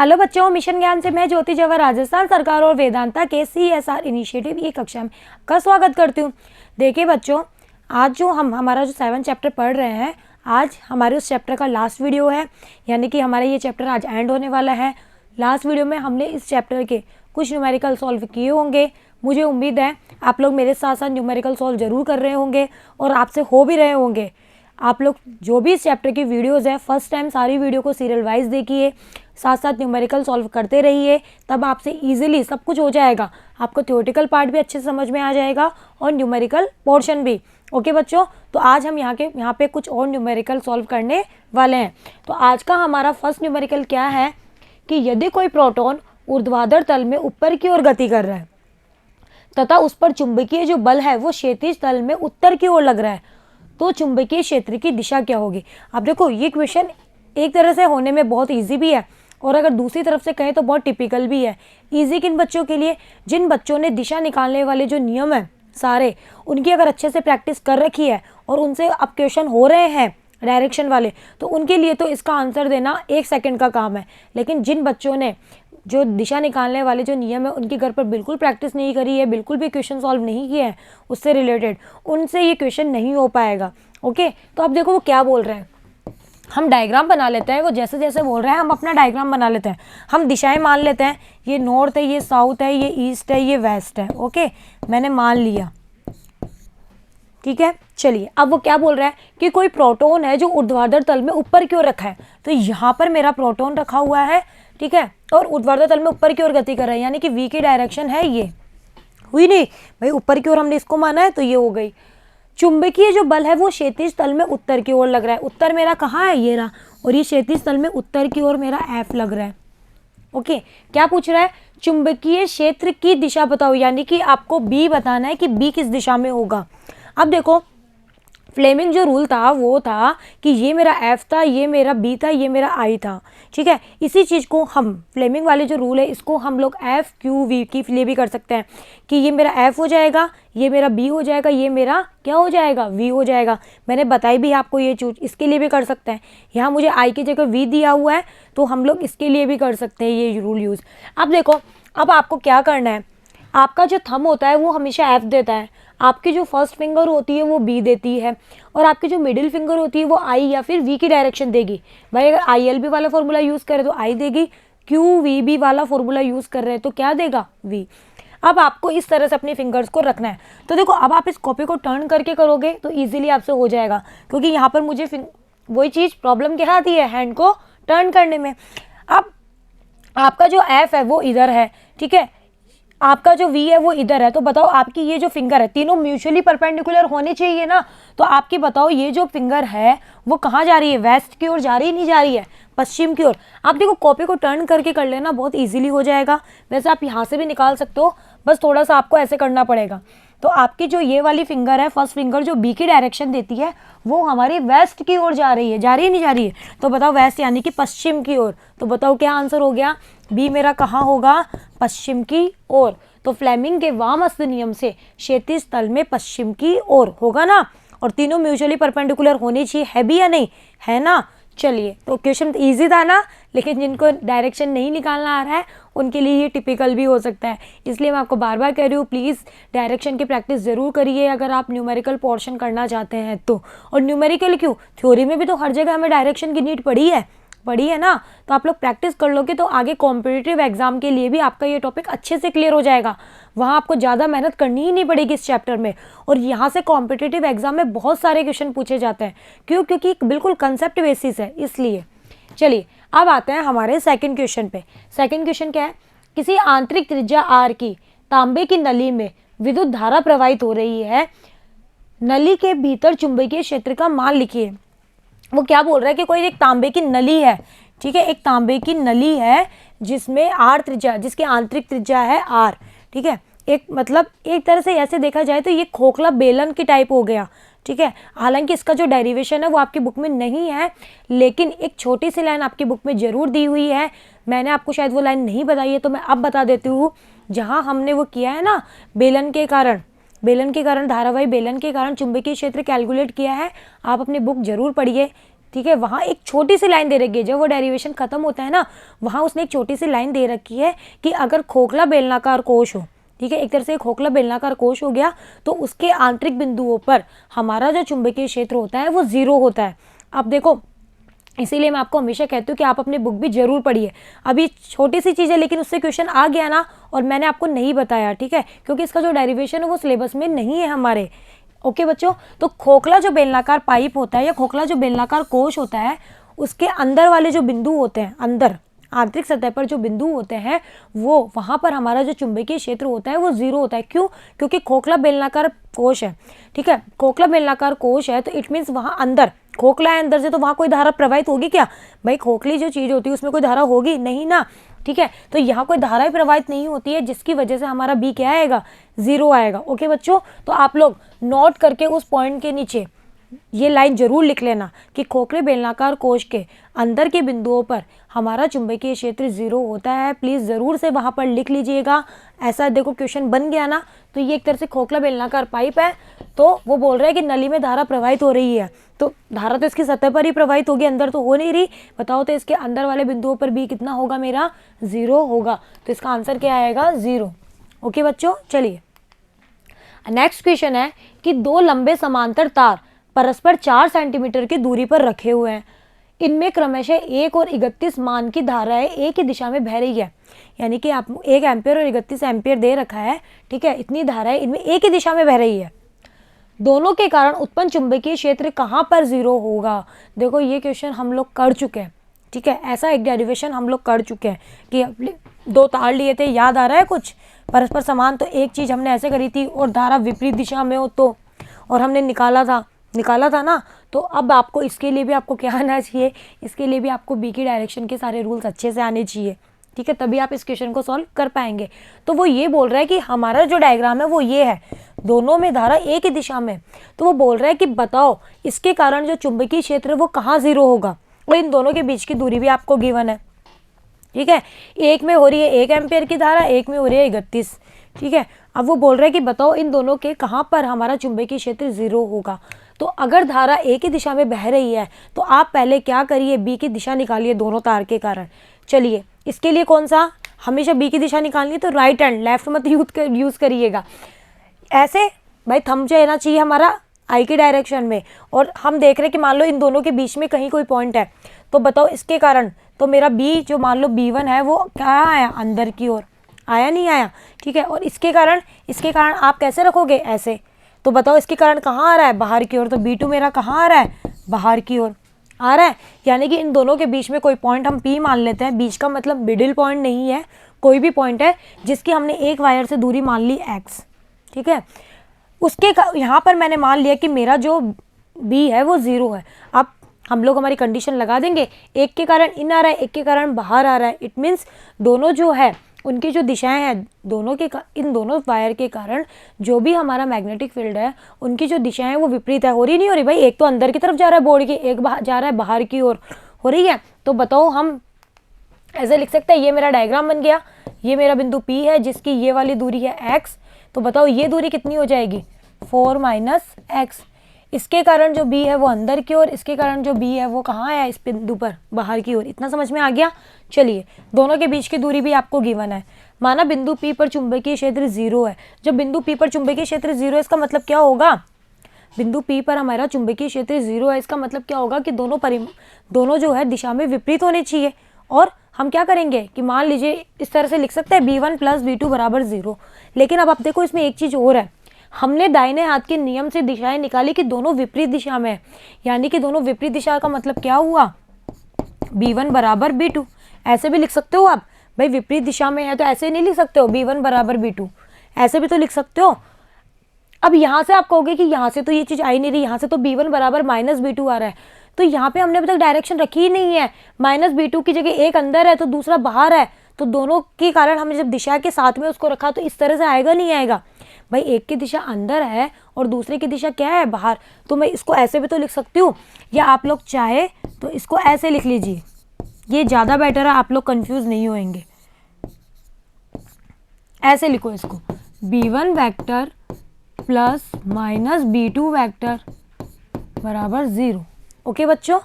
Hello बच्चों, mission ज्ञान से मैं ज्योति जवाहर राजस्थान सरकार और वेदांता के CSR इनिशिएटिव ई कक्षा में का स्वागत करती हूँ। देखिए बच्चों, आज जो हमारा जो 7 चैप्टर पढ़ रहे हैं, आज हमारे उस चैप्टर का लास्ट वीडियो है, यानी कि हमारा ये चैप्टर आज एंड होने वाला है। लास्ट वीडियो में हमने इस चैप्टर के कुछ न्यूमेरिकल सॉल्व किए होंगे। मुझे उम्मीद है आप लोग मेरे साथ साथ न्यूमेरिकल सॉल्व जरूर कर रहे होंगे और आपसे हो भी रहे होंगे। आप लोग जो भी इस चैप्टर की वीडियोज़ है, फर्स्ट टाइम सारी वीडियो को सीरियल वाइज देखिए, साथ साथ न्यूमेरिकल सॉल्व करते रहिए, तब आपसे इजीली सब कुछ हो जाएगा। आपको थ्योरेटिकल पार्ट भी अच्छे से समझ में आ जाएगा और न्यूमेरिकल पोर्शन भी। ओके बच्चों, तो आज हम यहाँ पे कुछ और न्यूमेरिकल सॉल्व करने वाले हैं। तो आज का हमारा फर्स्ट न्यूमेरिकल क्या है कि यदि कोई प्रोटॉन ऊर्ध्वाधर तल में ऊपर की ओर गति कर रहा है तथा उस पर चुंबकीय जो बल है वो क्षैतिज तल में उत्तर की ओर लग रहा है, तो चुंबकीय क्षेत्र की दिशा क्या होगी। अब देखो, ये क्वेश्चन एक तरह से होने में बहुत इजी भी है और अगर दूसरी तरफ से कहें तो बहुत टिपिकल भी है। इजी किन बच्चों के लिए? जिन बच्चों ने दिशा निकालने वाले जो नियम है सारे, उनकी अगर अच्छे से प्रैक्टिस कर रखी है और उनसे अब क्वेश्चन हो रहे हैं डायरेक्शन वाले, तो उनके लिए तो इसका आंसर देना 1 सेकंड का काम है। लेकिन जिन बच्चों ने जो दिशा निकालने वाले जो नियम है उनके घर पर बिल्कुल प्रैक्टिस नहीं करी है, बिल्कुल भी क्वेश्चन सॉल्व नहीं किए हैं उससे रिलेटेड, उनसे ये क्वेश्चन नहीं हो पाएगा। ओके, तो अब देखो वो क्या बोल रहे हैं। हम डायग्राम बना लेते हैं, वो जैसे जैसे बोल रहे हैं हम अपना डायग्राम बना लेते हैं। हम दिशाएं मान लेते हैं, ये नॉर्थ है, ये साउथ है, ये ईस्ट है, ये वेस्ट है। ओके, मैंने मान लिया, ठीक है। चलिए, अब वो क्या बोल रहा है कि कोई प्रोटॉन है जो ऊर्ध्वाधर तल में ऊपर की ओर रखा है। तो यहाँ पर मेरा प्रोटॉन रखा हुआ है, ठीक है, और ऊर्ध्वाधर तल में ऊपर की ओर गति कर रहा है, यानी कि V की डायरेक्शन है ये। हुई नहीं भाई, ऊपर की ओर हमने इसको माना है तो ये हो गई। चुंबकीय जो बल है वो क्षैतिज तल में उत्तर की ओर लग रहा है। उत्तर मेरा कहाँ है? ये रहा, और ये क्षैतिज तल में उत्तर की ओर मेरा F लग रहा है। ओके, क्या पूछ रहा है? चुंबकीय क्षेत्र की दिशा बताओ, यानी कि आपको B बताना है कि B किस दिशा में होगा। अब देखो, फ्लेमिंग जो रूल था वो था कि ये मेरा F था, ये मेरा B था, ये मेरा I था, ठीक है। इसी चीज़ को हम फ्लेमिंग वाले जो रूल है इसको हम लोग F Q V के लिए भी कर सकते हैं कि ये मेरा F हो जाएगा, ये मेरा B हो जाएगा, ये मेरा क्या हो जाएगा? V हो जाएगा। मैंने बताई भी आपको ये चीज़, इसके लिए भी कर सकते हैं। यहाँ मुझे I की जगह V दिया हुआ है तो हम लोग इसके लिए भी कर सकते हैं ये रूल यूज़। अब देखो, अब आपको क्या करना है, आपका जो थंब होता है वो हमेशा F देता है, आपकी जो फर्स्ट फिंगर होती है वो B देती है, और आपकी जो मिडिल फिंगर होती है वो I या फिर V की डायरेक्शन देगी। भाई अगर ILB वाला फॉर्मूला यूज़ करें तो I देगी, QVB वाला फॉर्मूला यूज़ कर रहे हैं तो क्या देगा? V। अब आपको इस तरह से अपनी फिंगर्स को रखना है। तो देखो, अब आप इस कॉपी को टर्न करके करोगे तो ईजिली आपसे हो जाएगा, क्योंकि यहाँ पर मुझे वही चीज़ प्रॉब्लम क्या आती है, हैंड को टर्न करने में। अब आपका जो F है वो इधर है, ठीक है, आपका जो V है वो इधर है। तो बताओ, आपकी ये जो फिंगर है, तीनों म्यूचुअली परपेंडिकुलर होने चाहिए ना। तो आपकी बताओ, ये जो फिंगर है वो कहाँ जा रही है? वेस्ट की ओर जा रही, नहीं जा रही है पश्चिम की ओर। आप देखो, कॉपी को टर्न करके कर लेना, बहुत इजीली हो जाएगा। वैसे आप यहाँ से भी निकाल सकते हो, बस थोड़ा सा आपको ऐसे करना पड़ेगा। तो आपकी जो ये वाली फिंगर है, फर्स्ट फिंगर जो B की डायरेक्शन देती है, वो हमारी वेस्ट की ओर जा रही है। जा रही है, नहीं जा रही है? तो बताओ, वेस्ट यानी कि पश्चिम की ओर। तो बताओ क्या आंसर हो गया? B मेरा कहाँ होगा? पश्चिम की ओर। तो फ्लेमिंग के वामहस्त नियम से क्षैतिज तल में पश्चिम की ओर होगा ना, और तीनों म्यूचुअली परपेंडिकुलर होनी चाहिए, है भी या नहीं? है ना। चलिए, तो क्वेश्चन इजी था ना, लेकिन जिनको डायरेक्शन नहीं निकालना आ रहा है उनके लिए ये टिपिकल भी हो सकता है। इसलिए मैं आपको बार बार कह रही हूँ, प्लीज़ डायरेक्शन की प्रैक्टिस ज़रूर करिए अगर आप न्यूमेरिकल पोर्शन करना चाहते हैं तो। और न्यूमेरिकल क्यों, थ्योरी में भी तो हर जगह हमें डायरेक्शन की नीड पड़ी है ना। तो आप लोग प्रैक्टिस कर लोगे तो आगे कॉम्पिटिटिव एग्जाम के लिए भी आपका ये टॉपिक अच्छे से क्लियर हो जाएगा। वहाँ आपको ज़्यादा मेहनत करनी ही नहीं पड़ेगी इस चैप्टर में। और यहाँ से कॉम्पिटिटिव एग्जाम में बहुत सारे क्वेश्चन पूछे जाते हैं। क्यों? क्योंकि एक बिल्कुल कंसेप्ट बेसिस है, इसलिए। चलिए, अब आते हैं हमारे सेकेंड क्वेश्चन पे। सेकेंड क्वेश्चन क्या है? किसी आंतरिक त्रिज्या R की तांबे की नली में विद्युत धारा प्रवाहित हो रही है, नली के भीतर चुंबकीय क्षेत्र का मान लिखिए। वो क्या बोल रहा है कि कोई एक तांबे की नली है, ठीक है, एक तांबे की नली है जिसमें R त्रिज्या, जिसकी आंतरिक त्रिज्या है R, ठीक है। एक मतलब एक तरह से ऐसे देखा जाए तो ये खोखला बेलन की टाइप हो गया, ठीक है। हालांकि इसका जो डेरिवेशन है वो आपकी बुक में नहीं है, लेकिन एक छोटी सी लाइन आपकी बुक में जरूर दी हुई है। मैंने आपको शायद वो लाइन नहीं बताई है तो मैं अब बता देती हूँ। जहाँ हमने वो किया है ना, बेलन के कारण धारावाही बेलन के कारण चुंबकीय क्षेत्र कैलकुलेट किया है, आप अपनी बुक जरूर पढ़िए। ठीक है, वहाँ एक छोटी सी लाइन दे रखी है, जब वो डेरिवेशन खत्म होता है ना, वहाँ उसने एक छोटी सी लाइन दे रखी है कि अगर खोखला बेलनाकार कोश हो, ठीक है, एक तरह से खोखला बेलनाकार कोश हो गया, तो उसके आंतरिक बिंदुओं पर हमारा जो चुंबकीय क्षेत्र होता है वो 0 होता है। अब देखो, इसीलिए मैं आपको हमेशा कहती हूँ कि आप अपनी बुक भी जरूर पढ़िए। अभी छोटी सी चीज़ है, लेकिन उससे क्वेश्चन आ गया ना, और मैंने आपको नहीं बताया, ठीक है, क्योंकि इसका जो डेरिवेशन है वो सिलेबस में नहीं है हमारे। ओके बच्चों, तो खोखला जो बेलनाकार पाइप होता है या खोखला जो बेलनाकार कोश होता है, उसके अंदर वाले जो बिंदु होते हैं, अंदर आंतरिक सतह पर जो बिंदु होते हैं, वो वहाँ पर हमारा जो चुंबकीय क्षेत्र होता है वो 0 होता है। क्यों? क्योंकि खोखला बेलनाकार कोश है, ठीक है, खोखला बेलनाकार कोश है, तो इट मीन्स वहाँ अंदर खोखला है, अंदर से, तो वहाँ कोई धारा प्रवाहित होगी क्या? भाई खोखली जो चीज़ होती है उसमें कोई धारा होगी नहीं ना, ठीक है, तो यहाँ कोई धारा ही प्रवाहित नहीं होती है, जिसकी वजह से हमारा बी क्या आएगा? 0 आएगा। ओके बच्चों, तो आप लोग नोट करके उस पॉइंट के नीचे ये लाइन जरूर लिख लेना कि खोखले बेलनाकार कोश के अंदर के बिंदुओं पर हमारा चुंबकीय क्षेत्र 0 होता है। प्लीज़ ज़रूर से वहाँ पर लिख लीजिएगा। ऐसा देखो क्वेश्चन बन गया ना, तो ये एक तरह से खोखला बेलनाकार पाइप है, तो वो बोल रहा है कि नली में धारा प्रवाहित हो रही है, तो धारा तो इसकी सतह पर ही प्रवाहित होगी, अंदर तो हो नहीं रही। बताओ तो इसके अंदर वाले बिंदुओं पर भी कितना होगा? मेरा 0 होगा, तो इसका आंसर क्या आएगा? 0। ओके बच्चों, चलिए नेक्स्ट क्वेश्चन है कि 2 लंबे समांतर तार परस्पर 4 सेंटीमीटर की दूरी पर रखे हुए हैं, इनमें क्रमशः 1 और 31 मान की धाराएं एक ही दिशा में बह रही है। यानी कि आप 1 एम्पियर और 31 एम्पियर दे रखा है, ठीक है, इतनी धाराएं इनमें एक ही दिशा में बह रही है। दोनों के कारण उत्पन्न चुंबकीय क्षेत्र कहाँ पर 0 होगा? देखो ये क्वेश्चन हम लोग कर चुके हैं, ठीक है, ऐसा एक डेरिवेशन हम लोग कर चुके हैं कि 2 तार लिए थे, याद आ रहा है कुछ? परस्पर समान, तो एक चीज़ हमने ऐसे करी थी, और धारा विपरीत दिशा में हो तो, और हमने निकाला था ना। तो अब आपको इसके लिए भी आपको क्या आना चाहिए? इसके लिए भी आपको बी की डायरेक्शन के सारे रूल्स अच्छे से आने चाहिए, ठीक है, तभी आप इस क्वेश्चन को सॉल्व कर पाएंगे। तो वो ये बोल रहा है कि हमारा जो डायग्राम है वो ये है, दोनों में धारा एक ही दिशा में, तो वो बोल रहा है कि बताओ इसके कारण जो चुंबकीय क्षेत्र है वो कहाँ 0 होगा, और इन दोनों के बीच की दूरी भी आपको गिवन है, ठीक है, एक में हो रही है 1 एम्पियर की धारा, एक में हो रही है 31, ठीक है। अब वो बोल रहा है कि बताओ इन दोनों के कहाँ पर हमारा चुंबकीय क्षेत्र 0 होगा। तो अगर धारा एक ही दिशा में बह रही है, तो आप पहले क्या करिए? बी की दिशा निकालिए दोनों तार के कारण। चलिए, इसके लिए कौन सा? हमेशा बी की दिशा निकालनी है, तो राइट हैंड, लेफ्ट मत यूज करिएगा। ऐसे भाई थंब जो है ना चाहिए हमारा आई की डायरेक्शन में, और हम देख रहे हैं कि मान लो इन दोनों के बीच में कहीं कोई पॉइंट है, तो बताओ इसके कारण, तो मेरा बी जो मान लो B1 है वो क्या आया? अंदर की ओर आया, नहीं आया, ठीक है। और इसके कारण आप कैसे रखोगे? ऐसे, तो बताओ इसके कारण कहाँ आ रहा है? बाहर की ओर, तो B2 मेरा कहाँ आ रहा है? बाहर की ओर आ रहा है। यानी कि इन दोनों के बीच में कोई पॉइंट हम P मान लेते हैं, बीच का मतलब मिडिल पॉइंट नहीं है, कोई भी पॉइंट है जिसकी हमने एक वायर से दूरी मान ली x, ठीक है। उसके यहाँ पर मैंने मान लिया कि मेरा जो B है वो 0 है। अब हम लोग हमारी कंडीशन लगा देंगे, एक के कारण इन आ रहा है, एक के कारण बाहर आ रहा है, इट मीन्स दोनों जो है उनकी जो दिशाएं हैं, इन दोनों वायर के कारण जो भी हमारा मैग्नेटिक फील्ड है उनकी जो दिशाएं हैं वो विपरीत है। हो रही नहीं हो रही भाई? एक तो अंदर की तरफ जा रहा है बोर्ड की, एक जा रहा है बाहर की ओर, हो रही है। तो बताओ हम ऐसे लिख सकते हैं, ये मेरा डायग्राम बन गया, ये मेरा बिंदु P है जिसकी ये वाली दूरी है x, तो बताओ ये दूरी कितनी हो जाएगी? 4 - x। इसके कारण जो B है वो अंदर की ओर, इसके कारण जो B है वो कहाँ आया? इस बिंदु पर, बाहर की ओर। इतना समझ में आ गया? चलिए, दोनों के बीच की दूरी भी आपको गिवन है। माना बिंदु P पर चुंबकीय क्षेत्र 0 है। जब बिंदु P पर चुंबकीय क्षेत्र 0 है, इसका मतलब क्या होगा? बिंदु P पर हमारा चुंबकीय क्षेत्र 0 है, इसका मतलब क्या होगा कि दोनों जो है दिशा में विपरीत होने चाहिए। और हम क्या करेंगे कि मान लीजिए इस तरह से लिख सकते हैं B1 + B2 = 0। लेकिन अब आप देखो इसमें एक चीज़ और है, हमने दाहिने हाथ के नियम से दिशाएं निकाली कि दोनों विपरीत दिशा में है। यानी कि दोनों विपरीत दिशा का मतलब क्या हुआ? B1 = B2। ऐसे भी लिख सकते हो आप, भाई विपरीत दिशा में है तो ऐसे नहीं लिख सकते हो B1 = B2, ऐसे भी तो लिख सकते हो। अब यहाँ से आप कहोगे कि यहाँ से तो ये चीज़ आई नहीं रही, यहाँ से तो B1 = -B2 आ रहा है, तो यहाँ पे हमने अभी तक डायरेक्शन रखी ही नहीं है। -B2 की जगह एक अंदर है तो दूसरा बाहर है, तो दोनों के कारण हमने जब दिशा के साथ में उसको रखा तो इस तरह से आएगा, नहीं आएगा? भाई एक की दिशा अंदर है और दूसरे की दिशा क्या है? बाहर। तो मैं इसको ऐसे भी तो लिख सकती हूँ, या आप लोग चाहे तो इसको ऐसे लिख लीजिए, ये ज़्यादा बेटर है, आप लोग कंफ्यूज नहीं होंगे। ऐसे लिखो इसको, B1 vector + -B2 vector = 0। Okay बच्चों,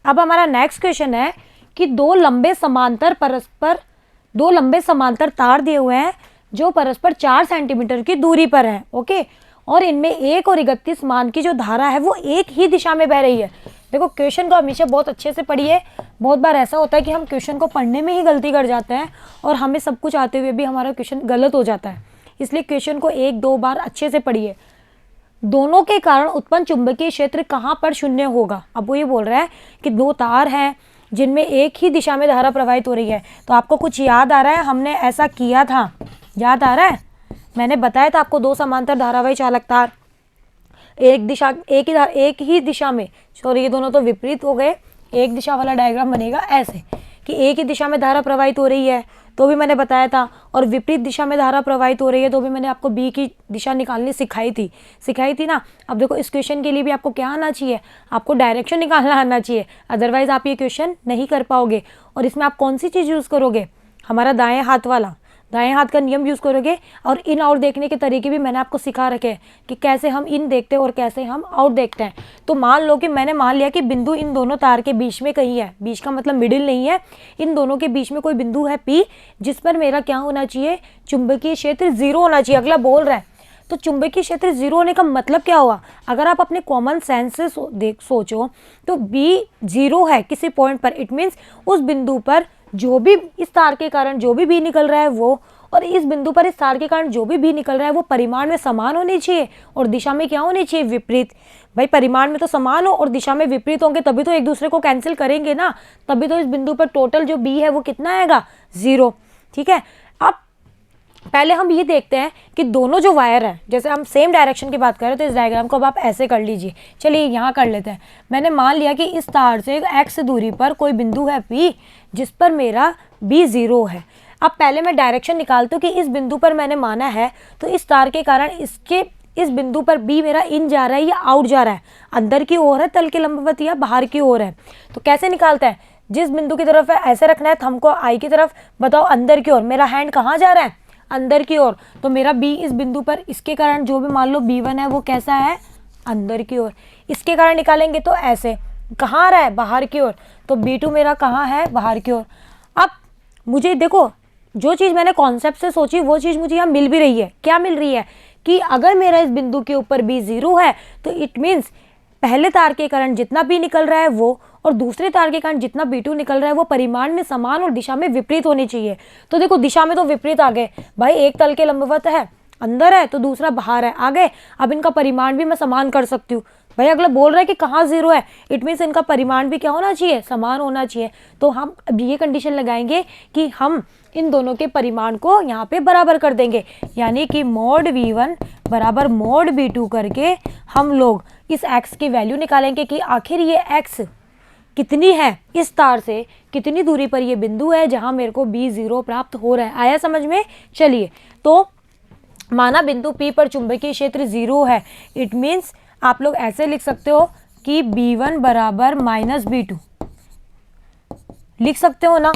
अब हमारा नेक्स्ट क्वेश्चन है कि दो लंबे समांतर तार दिए हुए हैं जो परस्पर 4 सेंटीमीटर की दूरी पर है, ओके, और इनमें 1 और 31 मान की जो धारा है वो एक ही दिशा में बह रही है। देखो क्वेश्चन को हमेशा बहुत अच्छे से पढ़िए। बहुत बार ऐसा होता है कि हम क्वेश्चन को पढ़ने में ही गलती कर जाते हैं और हमें सब कुछ आते हुए भी हमारा क्वेश्चन गलत हो जाता है, इसलिए क्वेश्चन को 1-2 बार अच्छे से पढ़िए। दोनों के कारण उत्पन्न चुंबकीय क्षेत्र कहाँ पर शून्य होगा। अब वो ये बोल रहा है कि दो तार हैं जिनमें एक ही दिशा में धारा प्रवाहित हो रही है। तो आपको कुछ याद आ रहा है, हमने ऐसा किया था, याद आ रहा है? मैंने बताया था आपको दो समांतर धारावाही चालक तार एक ही दिशा में, सॉरी ये दोनों तो विपरीत हो गए, एक दिशा वाला डायग्राम बनेगा ऐसे कि एक ही दिशा में धारा प्रवाहित हो रही है तो भी मैंने बताया था, और विपरीत दिशा में धारा प्रवाहित हो रही है तो भी मैंने आपको बी की दिशा निकालनी सिखाई थी ना। अब देखो इस क्वेश्चन के लिए भी आपको क्या आना चाहिए, आपको डायरेक्शन निकालना आना चाहिए, अदरवाइज आप ये क्वेश्चन नहीं कर पाओगे। और इसमें आप कौन सी चीज़ यूज़ करोगे, हमारा दाएं हाथ का नियम यूज़ करोगे, और इन आउट देखने के तरीके भी मैंने आपको सिखा रखे हैं कि कैसे हम इन देखते हैं और कैसे हम आउट देखते हैं। तो मान लो कि मैंने मान लिया कि बिंदु इन दोनों तार के बीच में कहीं है, बीच का मतलब मिडिल नहीं है, इन दोनों के बीच में कोई बिंदु है P, जिस पर मेरा क्या होना चाहिए, चुंबकीय क्षेत्र 0 होना चाहिए। अगला बोल रहा है तो चुंबकीय क्षेत्र 0 होने का मतलब क्या हुआ, अगर आप अपने कॉमन सेंस से सोचो तो B 0 है किसी पॉइंट पर, इट मीन्स उस बिंदु पर जो भी इस तार के कारण जो भी बी निकल रहा है वो, और इस बिंदु पर इस तार के कारण जो भी बी निकल रहा है वो परिमाण में समान होनी चाहिए और दिशा में क्या होनी चाहिए, विपरीत। भाई परिमाण में तो समान हो और दिशा में विपरीत होंगे तभी तो एक दूसरे को कैंसिल करेंगे ना, तभी तो इस बिंदु पर टोटल जो बी है वो कितना आएगा, 0। ठीक है, अब पहले हम ये देखते हैं कि दोनों जो वायर है, जैसे हम सेम डायरेक्शन की बात करें तो इस डायग्राम को अब आप ऐसे कर लीजिए। चलिए यहाँ कर लेते हैं। मैंने मान लिया कि इस तार से x दूरी पर कोई बिंदु है P जिस पर मेरा B 0 है। अब पहले मैं डायरेक्शन निकालती हूँ कि इस बिंदु पर मैंने माना है तो इस तार के कारण इस बिंदु पर B मेरा इन जा रहा है या आउट जा रहा है, अंदर की ओर है तल के लंबवत या बाहर की ओर है। तो कैसे निकालते हैं, जिस बिंदु की तरफ है ऐसे रखना है थंब को I की तरफ, बताओ अंदर की ओर, मेरा हैंड कहाँ जा रहा है, अंदर की ओर, तो मेरा B इस बिंदु पर इसके कारण जो भी मान लो B1 है वो कैसा है, अंदर की ओर। इसके कारण निकालेंगे तो ऐसे, कहाँ आ रहा है, बाहर की ओर, तो B2 मेरा कहाँ है, बाहर की ओर। अब मुझे देखो जो चीज़ मैंने कॉन्सेप्ट से सोची वो चीज़ मुझे यहाँ मिल भी रही है। क्या मिल रही है कि अगर मेरा इस बिंदु के ऊपर B 0 है तो इट मीन्स पहले तार के कारण जितना B निकल रहा है वो और दूसरे तार के कारण जितना B2 निकल रहा है वो परिमाण में समान और दिशा में विपरीत होनी चाहिए। तो देखो दिशा में तो विपरीत आ गए भाई, एक तल के लंबवत है अंदर है तो दूसरा बाहर है, आ गए। अब इनका परिमाण भी मैं समान कर सकती हूँ। भाई अगला बोल रहा है कि कहाँ 0 है, इट मीन्स इनका परिमाण भी क्या होना चाहिए, समान होना चाहिए। तो हम अब ये कंडीशन लगाएंगे कि हम इन दोनों के परिमाण को यहाँ पे बराबर कर देंगे, यानी कि मोड V1 बराबर मोड V2 करके हम लोग इस x की वैल्यू निकालेंगे कि आखिर ये x कितनी है, इस तार से कितनी दूरी पर ये बिंदु है जहाँ मेरे को B 0 प्राप्त हो रहा है। आया समझ में? चलिए, तो माना बिंदु P पर चुंबकीय क्षेत्र 0 है, इट मीन्स आप लोग ऐसे लिख सकते हो कि B1 बराबर -B2 लिख सकते हो ना,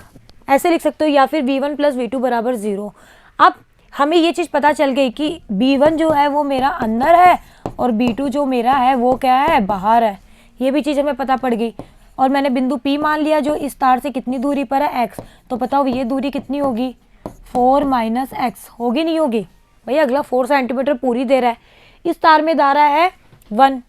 ऐसे लिख सकते हो, या फिर V1 + V2 बराबर 0। अब हमें ये चीज़ पता चल गई कि B1 जो है वो मेरा अंदर है और B2 जो मेरा है वो क्या है, बाहर है। ये भी चीज़ हमें पता पड़ गई। और मैंने बिंदु P मान लिया जो इस तार से कितनी दूरी पर है, x। तो बताओ ये दूरी कितनी होगी, 4 - x होगी, नहीं होगी? भाई अगला 4 सेंटीमीटर पूरी दे रहा है। इस तार में धारा है 1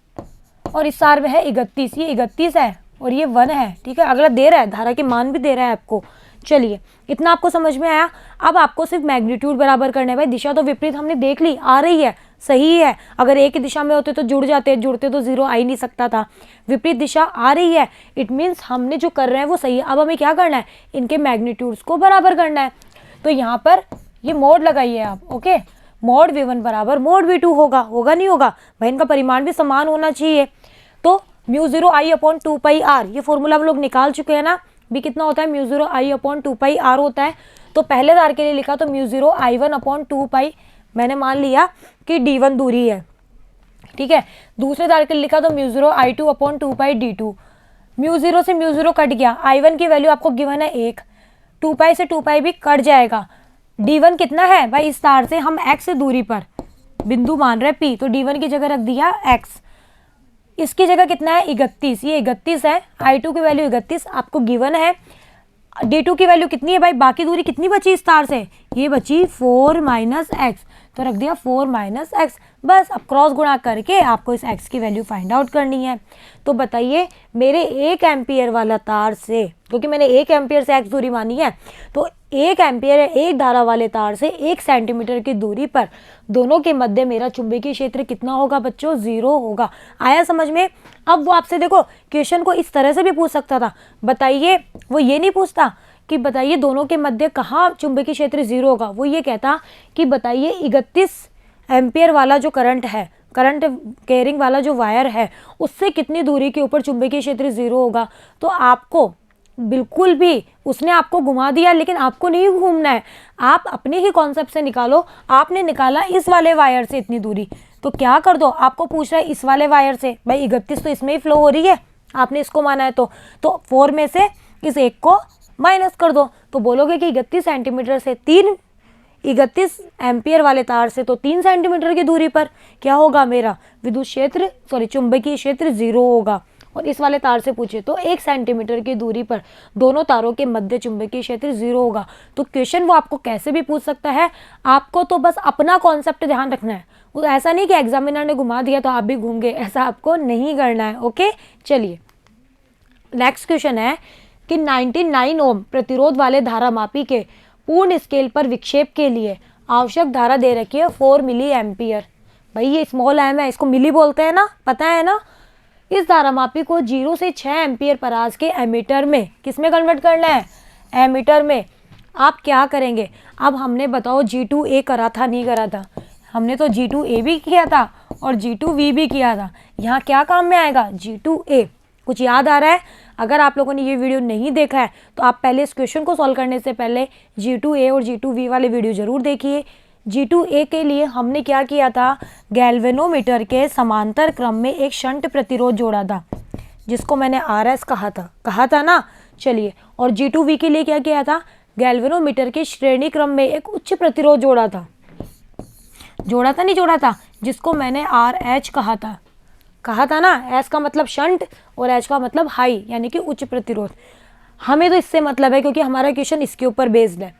और इस तार में है 31, ये 31 है और ये 1 है। ठीक है, अगला दे रहा है, धारा के मान भी दे रहा है आपको। चलिए, इतना आपको समझ में आया। अब आपको सिर्फ मैग्नीट्यूड बराबर करना है। भाई दिशा तो विपरीत हमने देख ली, आ रही है, सही है। अगर एक ही दिशा में होते तो जुड़ते तो 0 आ ही नहीं सकता था। विपरीत दिशा आ रही है, इट मीन्स हमने जो कर रहे हैं वो सही है। अब हमें क्या करना है, इनके मैग्नीट्यूड्स को बराबर करना है। तो यहाँ पर ये मोड लगाइए आप, ओके। मोड V1 बराबर मोड V2 होगा नहीं होगा? भाई इनका परिमाण भी समान होना चाहिए। तो μ0I/2πr, ये फॉर्मूला हम लोग निकाल चुके हैं ना। भी कितना होता है, μ0I/2πr होता है। तो पहले तार के लिए लिखा तो μ0I1/2π, मैंने मान लिया कि D1 दूरी है। ठीक है, दूसरे तार के लिए लिखा तो μ0I2/2π D2। μ0 से μ0 कट गया, I1 की वैल्यू आपको गिवन है 1, 2π से 2π भी कट जाएगा। D1 कितना है भाई, इस तार से हम x दूरी पर बिंदु मान रहे P, तो D1 की जगह रख दिया x। इसकी जगह कितना है 31, ये 31 है, I2 की वैल्यू 31 आपको गिवन है। D2 की वैल्यू कितनी है भाई, बाकी दूरी कितनी बची इस तार से, ये बची 4 माइनस एक्स, तो रख दिया 4 माइनस एक्स। बस अब क्रॉस गुणा करके आपको इस x की वैल्यू फाइंड आउट करनी है। तो बताइए मेरे 1 एम्पियर वाला तार से, क्योंकि मैंने 1 एम्पियर से x दूरी मानी है, तो 1 एम्पियर है एक धारा वाले तार से 1 सेंटीमीटर की दूरी पर दोनों के मध्य मेरा चुंबकीय क्षेत्र कितना होगा बच्चों, 0 होगा। आया समझ में। अब वो आपसे देखो क्वेश्चन को इस तरह से भी पूछ सकता था, बताइए, वो ये नहीं पूछता कि बताइए दोनों के मध्य कहाँ चुंबकीय क्षेत्र 0 होगा, वो ये कहता कि बताइए 31 एम्पियर वाला जो करंट है, करंट कैरिंग वाला जो वायर है, उससे कितनी दूरी के ऊपर चुंबकीय क्षेत्र 0 होगा। तो आपको बिल्कुल भी उसने आपको घुमा दिया, लेकिन आपको नहीं घूमना है, आप अपने ही कॉन्सेप्ट से निकालो। आपने निकाला इस वाले वायर से इतनी दूरी, तो क्या कर दो, आपको पूछ रहा है इस वाले वायर से, भाई 31 तो इसमें ही फ्लो हो रही है, आपने इसको माना है, तो 4 में से इस एक को माइनस कर दो, तो बोलोगे कि 31 सेंटीमीटर से 31 एम्पियर वाले तार से तो 3 सेंटीमीटर की दूरी पर क्या होगा मेरा विद्युत क्षेत्र, सॉरी चुंबकीय क्षेत्र 0 होगा। और इस वाले तार से पूछे तो 1 सेंटीमीटर की दूरी पर दोनों तारों के मध्य चुंबकीय क्षेत्र 0 होगा। तो क्वेश्चन वो आपको कैसे भी पूछ सकता है, आपको तो बस अपना कॉन्सेप्ट ध्यान रखना है, वो ऐसा नहीं कि एग्जामिनर ने घुमा दिया तो आप भी घूम गए, ऐसा आपको नहीं करना है। ओके, चलिए नेक्स्ट क्वेश्चन है कि 99 ओम प्रतिरोध वाले धारामापी के पूर्ण स्केल पर विक्षेप के लिए आवश्यक धारा दे रखी है 4 मिली एम्पियर। भाई ये स्मॉल एम है, इसको मिली बोलते हैं ना, पता है ना। इस धारामापी को 0 से 6 एम्पियर परास के एमीटर में किसमें कन्वर्ट करना है, एमीटर में। आप क्या करेंगे, अब हमने बताओ G2A करा था नहीं करा था, हमने तो G2A भी किया था और G2V भी किया था। यहाँ क्या काम में आएगा, G2A। कुछ याद आ रहा है? अगर आप लोगों ने ये वीडियो नहीं देखा है तो आप पहले इस क्वेश्चन को सॉल्व करने से पहले G2A और G2V वाले वीडियो ज़रूर देखिए। G2A के लिए हमने क्या किया था, गैल्वेनोमीटर के समांतर क्रम में एक शंट प्रतिरोध जोड़ा था, जिसको मैंने RS कहा था ना। चलिए, और G2V के लिए क्या किया था, गैल्वेनोमीटर के श्रेणी क्रम में एक उच्च प्रतिरोध जोड़ा था, नहीं जोड़ा था, जिसको मैंने RH कहा था ना। S का मतलब शंट और H का मतलब हाई, यानी कि उच्च प्रतिरोध। हमें तो इससे मतलब है क्योंकि हमारा क्वेश्चन इसके ऊपर बेस्ड है।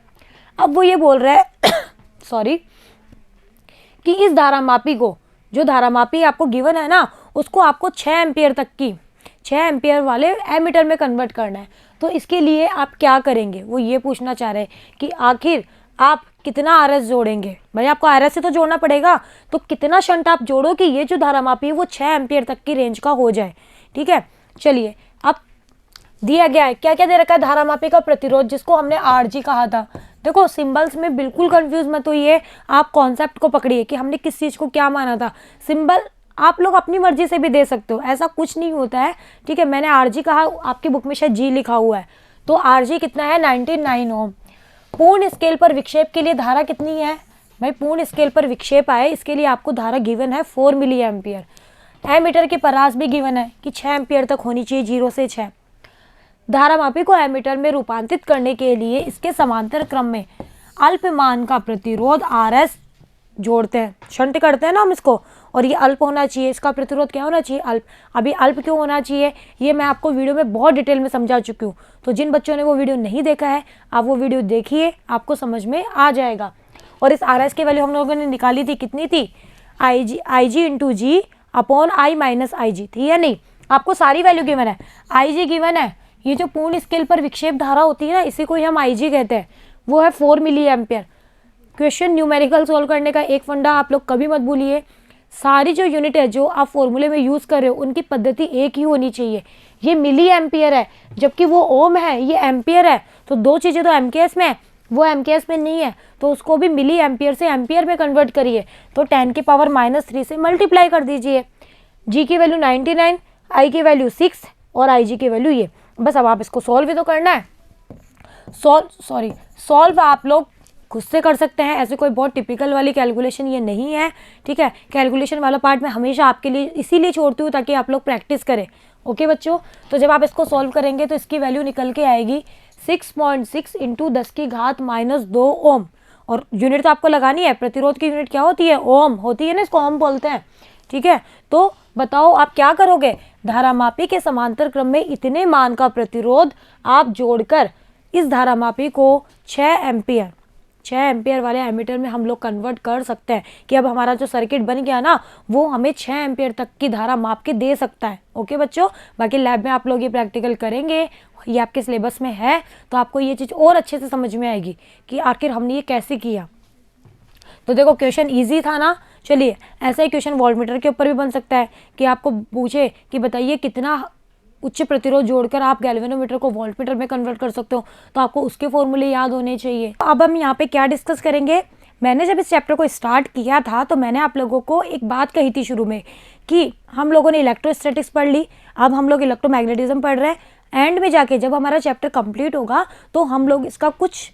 अब वो ये बोल रहा है सॉरी कि इस धारामापी को, जो धारामापी आपको गिवन है ना, उसको आपको 6 एम्पियर तक की 6 एम्पियर वाले एमीटर में कन्वर्ट करना है। तो इसके लिए आप क्या करेंगे, वो ये पूछना चाह रहे हैं कि आखिर आप कितना RS जोड़ेंगे। भाई आपको RS से तो जोड़ना पड़ेगा, तो कितना शंट आप जोड़ो कि ये जो धारामापी है वो 6 एम्पियर तक की रेंज का हो जाए। ठीक है, चलिए अब दिया गया है, क्या क्या दे रखा है, धारामापी का प्रतिरोध, जिसको हमने RG कहा था। देखो सिंबल्स में बिल्कुल कंफ्यूज मत होइए, आप कॉन्सेप्ट को पकड़िए कि हमने किस चीज़ को क्या माना था। सिंबल आप लोग अपनी मर्जी से भी दे सकते हो, ऐसा कुछ नहीं होता है। ठीक है, मैंने RG कहा, आपकी बुक में शायद G लिखा हुआ है, तो RG कितना है 99 ओम। पूर्ण स्केल पर विक्षेप के लिए धारा कितनी है, भाई पूर्ण स्केल पर विक्षेप आए इसके लिए आपको धारा गिवन है 4 मिली एम्पियर। एमीटर के परास भी गिवन है कि 6 एम्पियर तक होनी चाहिए, 0 से 6। धारामापी को एमीटर में रूपांतरित करने के लिए इसके समांतर क्रम में अल्पमान का प्रतिरोध RS जोड़ते हैं, शंट करते हैं ना हम इसको, और ये अल्प होना चाहिए, इसका प्रतिरोध क्या होना चाहिए, अल्प। अभी अल्प क्यों होना चाहिए ये मैं आपको वीडियो में बहुत डिटेल में समझा चुकी हूँ, तो जिन बच्चों ने वो वीडियो नहीं देखा है आप वो वीडियो देखिए, आपको समझ में आ जाएगा। और इस RS की वैल्यू हम लोगों ने निकाली थी, कितनी थी, IG into G upon I minus IG थी या नहीं। आपको सारी वैल्यू गिवन है, IG गिवन है, ये जो पूर्ण स्केल पर विक्षेप धारा होती है ना, इसी को ही हम IG कहते हैं, वो है 4 milliampere. Question numerical solve करने का एक फंडा आप लोग कभी मत भूलिए, सारी जो यूनिट है जो आप फॉर्मूले में यूज़ कर रहे हो उनकी पद्धति एक ही होनी चाहिए। ये मिली एम्पियर है जबकि वो ओम है, ये एम्पियर है, तो दो चीज़ें तो MKS में है, वो MKS में नहीं है, तो उसको भी मिली एम्पियर से एम्पियर में कन्वर्ट करिए, तो 10 की पावर -3 से मल्टीप्लाई कर दीजिए। G की वैल्यू 99, I की वैल्यू 6 और IG की वैल्यू ये। बस अब आप इसको सॉल्व भी तो करना है। सॉल्व आप लोग खुद से कर सकते हैं, ऐसे कोई बहुत टिपिकल वाली कैलकुलेशन ये नहीं है। ठीक है, कैलकुलेशन वाला पार्ट मैं हमेशा आपके लिए इसीलिए छोड़ती हूँ ताकि आप लोग प्रैक्टिस करें। ओके बच्चों, तो जब आप इसको सॉल्व करेंगे तो इसकी वैल्यू निकल के आएगी 6.6 इंटू 10 की घात -2 ओम। और यूनिट तो आपको लगानी है, प्रतिरोध की यूनिट क्या होती है, ओम होती है ना, इसको ओम बोलते हैं। ठीक है, तो बताओ आप क्या करोगे, धारामापी के समांतर क्रम में इतने मान का प्रतिरोध आप जोड़कर इस धारामापी को 6 एम्पियर वाले एमीटर में हम लोग कन्वर्ट कर सकते हैं कि अब हमारा जो सर्किट बन गया ना वो हमें 6 एम्पियर तक की धारा माप के दे सकता है। ओके बच्चों, बाकी लैब में आप लोग ये प्रैक्टिकल करेंगे, ये आपके सिलेबस में है, तो आपको ये चीज़ और अच्छे से समझ में आएगी कि आखिर हमने ये कैसे किया। तो देखो क्वेश्चन ईजी था ना। चलिए ऐसा ही क्वेश्चन वोल्टमीटर के ऊपर भी बन सकता है कि आपको पूछे कि बताइए कितना उच्च प्रतिरोध जोड़कर आप गैल्वेनोमीटर को वोल्टमीटर में कन्वर्ट कर सकते हो, तो आपको उसके फॉर्मूले याद होने चाहिए। अब हम यहाँ पे क्या डिस्कस करेंगे, मैंने जब इस चैप्टर को स्टार्ट किया था तो मैंने आप लोगों को एक बात कही थी शुरू में कि हम लोगों ने इलेक्ट्रोस्टैटिक्स पढ़ ली, अब हम लोग इलेक्ट्रोमैग्नेटिज्म पढ़ रहे हैं। एंड में जाके जब हमारा चैप्टर कंप्लीट होगा तो हम लोग इसका कुछ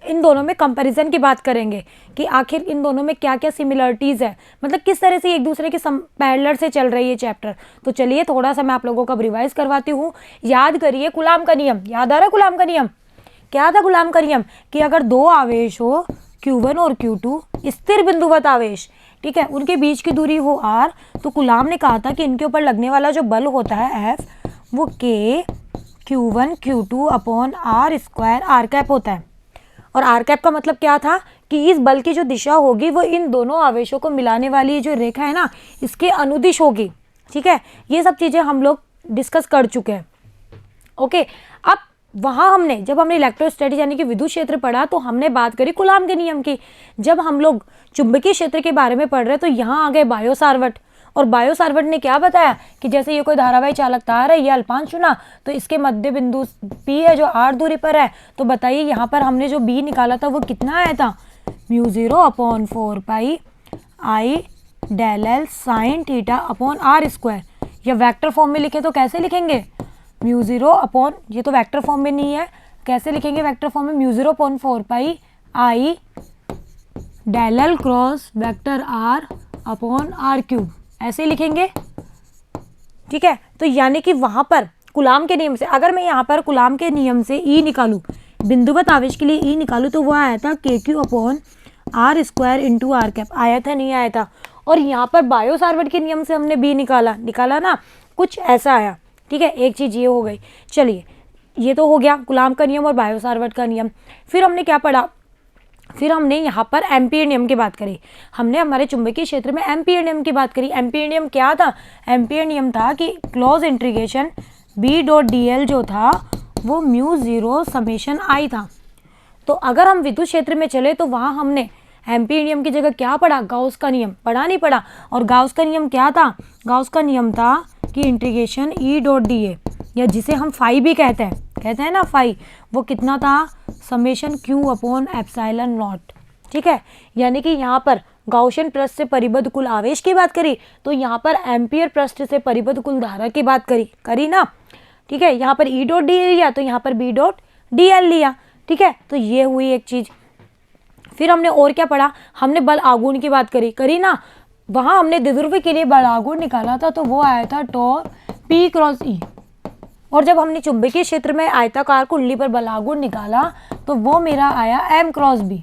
इन दोनों में कंपैरिजन की बात करेंगे कि आखिर इन दोनों में क्या क्या सिमिलरिटीज़ है, मतलब किस तरह से एक दूसरे के पैरेलल से चल रही है चैप्टर। तो चलिए थोड़ा सा मैं आप लोगों का रिवाइज करवाती हूँ। याद करिए कूलाम का नियम, याद आ रहा है कूलाम का नियम? क्या था कूलाम का नियम कि अगर दो आवेश हो Q1 और Q2 स्थिर बिंदुवत आवेश, ठीक है, उनके बीच की दूरी हो r, तो कूलाम ने कहा था कि इनके ऊपर लगने वाला जो बल होता है F वो K Q1 Q2 upon r square r cap होता है। और आर कैप का मतलब क्या था कि इस बल की जो दिशा होगी वो इन दोनों आवेशों को मिलाने वाली जो रेखा है ना इसके अनुदिश होगी। ठीक है, ये सब चीज़ें हम लोग डिस्कस कर चुके हैं। ओके, अब वहाँ हमने जब हमने इलेक्ट्रोस्टैटिक्स यानी कि विद्युत क्षेत्र पढ़ा तो हमने बात करी कूलाम के नियम की। जब हम लोग चुंबकीय क्षेत्र के बारे में पढ़ रहे तो यहाँ आ गए बायो सावर्ट, और बायो सावर्ट ने क्या बताया कि जैसे ये कोई धारावाही चालक तार है, ये अल्पांश चुना तो इसके मध्य बिंदु P है जो r दूरी पर है, तो बताइए यहाँ पर हमने जो B निकाला था वो कितना आया था, μ0 upon 4 pi I del L sine theta upon r square. या वेक्टर फॉर्म में लिखे तो कैसे लिखेंगे, μ0 अपॉन, ये तो वेक्टर फॉर्म में नहीं है, कैसे लिखेंगे वेक्टर फॉर्म में, μ0 upon 4 pi I del L cross vector r upon r cube, ऐसे लिखेंगे। ठीक है, तो यानी कि वहां पर कूलाम के नियम से अगर मैं यहाँ पर कूलाम के नियम से E निकालूं, बिंदुवत आवेश के लिए E निकालूं, तो वो आया था KQ upon r square into r cap, आया था नहीं आया था। और यहाँ पर बायो सावर्ट के नियम से हमने B निकाला ना, कुछ ऐसा आया। ठीक है, एक चीज़ ये हो गई। चलिए ये तो हो गया कूलाम का नियम और बायो सावर्ट का नियम। फिर हमने क्या पढ़ा, फिर हमने यहाँ पर एम्पीयर नियम की बात करी। हमने हमारे चुंबकीय क्षेत्र में एम्पीयर नियम की बात करी। एम्पीयर नियम क्या था, एम्पीयर नियम था कि close integration B dot dl जो था वो μ0 समेशन I था। तो अगर हम विद्युत क्षेत्र में चले तो वहाँ हमने एम्पीयर नियम की जगह क्या पढ़ा, गाउस का नियम पढ़ा नहीं पढ़ा। और गाउस का नियम क्या था, गाउस का नियम था कि इंटीग्रेशन E डॉट dA या जिसे हम फाई भी कहते हैं ना फाई, वो कितना था, summation Q upon epsilon not. ठीक है, यानी कि यहाँ पर गाउसियन पृष्ठ से परिबद्ध कुल आवेश की बात करी तो यहाँ पर एम्पीयर पृष्ठ से परिबद्ध कुल धारा की बात करी ना। ठीक है, यहाँ पर E डॉट डी लिया तो यहाँ पर B डॉट DL लिया। ठीक है, तो ये हुई एक चीज़। फिर हमने और क्या पढ़ा, हमने बल आघूर्ण की बात करी ना, वहाँ हमने द्विध्रुव के लिए बल आघूर्ण निकाला था तो वो आया था टॉर P क्रॉस E। और जब हमने चुंबकीय क्षेत्र में आयताकार कुंडली पर बल आघूर्ण निकाला तो वो मेरा आया M क्रॉस B,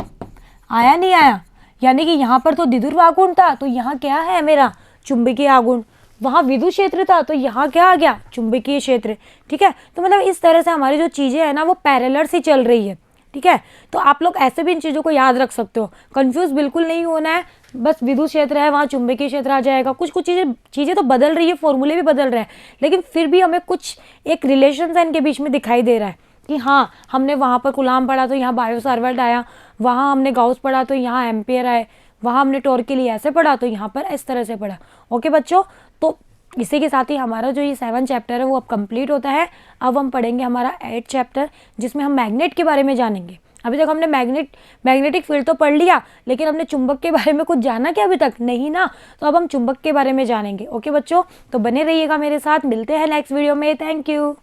आया नहीं आया, यानी कि यहाँ पर तो द्विध्रुव आघूर्ण था तो यहाँ क्या है मेरा चुंबकीय आघूर्ण, वहाँ विद्युत क्षेत्र था तो यहाँ क्या आ गया, चुंबकीय क्षेत्र। ठीक है, तो मतलब इस तरह से हमारी जो चीज़ें हैं ना वो पैरेलल से चल रही है। ठीक है, तो आप लोग ऐसे भी इन चीज़ों को याद रख सकते हो, कंफ्यूज बिल्कुल नहीं होना है। बस विद्युत क्षेत्र है वहाँ चुंबकीय क्षेत्र आ जाएगा, कुछ चीज़ें तो बदल रही है, फॉर्मूले भी बदल रहे हैं, लेकिन फिर भी हमें कुछ एक रिलेशन इनके बीच में दिखाई दे रहा है कि हाँ हमने वहाँ पर कूलाम पढ़ा तो यहाँ बायो सावर्ट आया, वहाँ हमने गाउस पढ़ा तो यहाँ एम्पियर आए, वहाँ हमने टॉर्क के लिए ऐसे पढ़ा तो यहाँ पर इस तरह से पढ़ा। ओके बच्चों, तो इसी के साथ ही हमारा जो ये 7 चैप्टर है वो अब कंप्लीट होता है। अब हम पढ़ेंगे हमारा 8 चैप्टर जिसमें हम मैग्नेट के बारे में जानेंगे। अभी तक हमने मैग्नेटिक फील्ड तो पढ़ लिया, लेकिन हमने चुंबक के बारे में कुछ जाना क्या अभी तक नहीं ना, तो अब हम चुंबक के बारे में जानेंगे। ओके बच्चों, तो बने रहिएगा मेरे साथ, मिलते हैं नेक्स्ट वीडियो में। Thank you.